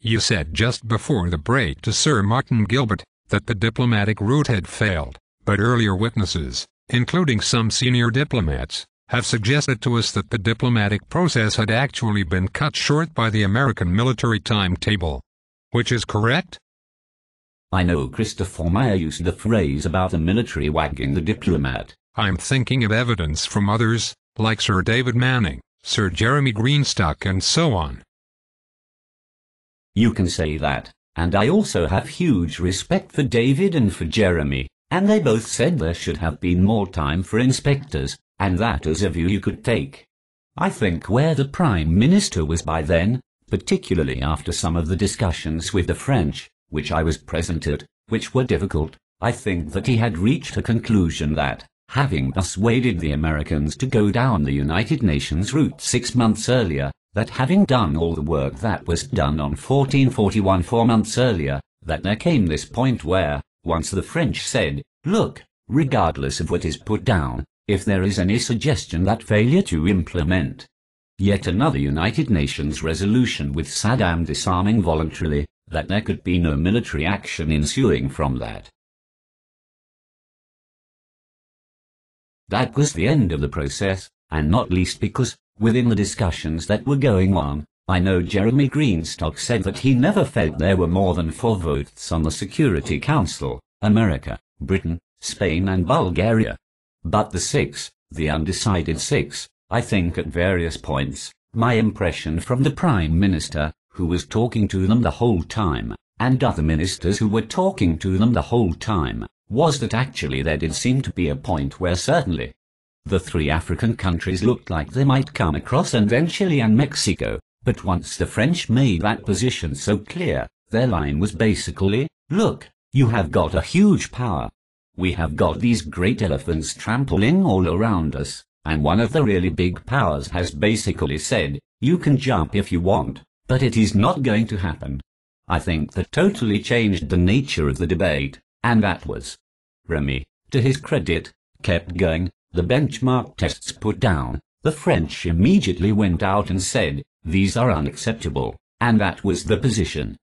You said just before the break to Sir Martin Gilbert that the diplomatic route had failed, but earlier witnesses, including some senior diplomats, have suggested to us that the diplomatic process had actually been cut short by the American military timetable. Which is correct? I know Christopher Meyer used the phrase about the military wagging the diplomat. I'm thinking of evidence from others, like Sir David Manning, Sir Jeremy Greenstock and so on. You can say that, and I also have huge respect for David and for Jeremy, and they both said there should have been more time for inspectors, and that is a view you could take. I think where the Prime Minister was by then, particularly after some of the discussions with the French, which I was present at, which were difficult, I think that he had reached a conclusion that, having persuaded the Americans to go down the United Nations route 6 months earlier, that having done all the work that was done on 1441 4 months earlier, that there came this point where, once the French said, look, regardless of what is put down, if there is any suggestion that failure to implement yet another United Nations resolution with Saddam disarming voluntarily, that there could be no military action ensuing from that. That was the end of the process, and not least because, within the discussions that were going on, I know Jeremy Greenstock said that he never felt there were more than 4 votes on the Security Council, America, Britain, Spain and Bulgaria. But the 6, the undecided 6, I think at various points, my impression from the Prime Minister, who was talking to them the whole time, and other ministers who were talking to them the whole time, was that actually there did seem to be a point where certainly the 3 African countries looked like they might come across, and then Chile and Mexico, but once the French made that position so clear, their line was basically, look, you have got a huge power. We have got these great elephants trampling all around us, and one of the really big powers has basically said, you can jump if you want, but it is not going to happen. I think that totally changed the nature of the debate, and that was. Remy, to his credit, kept going, the benchmark tests put down, the French immediately went out and said, these are unacceptable, and that was the position.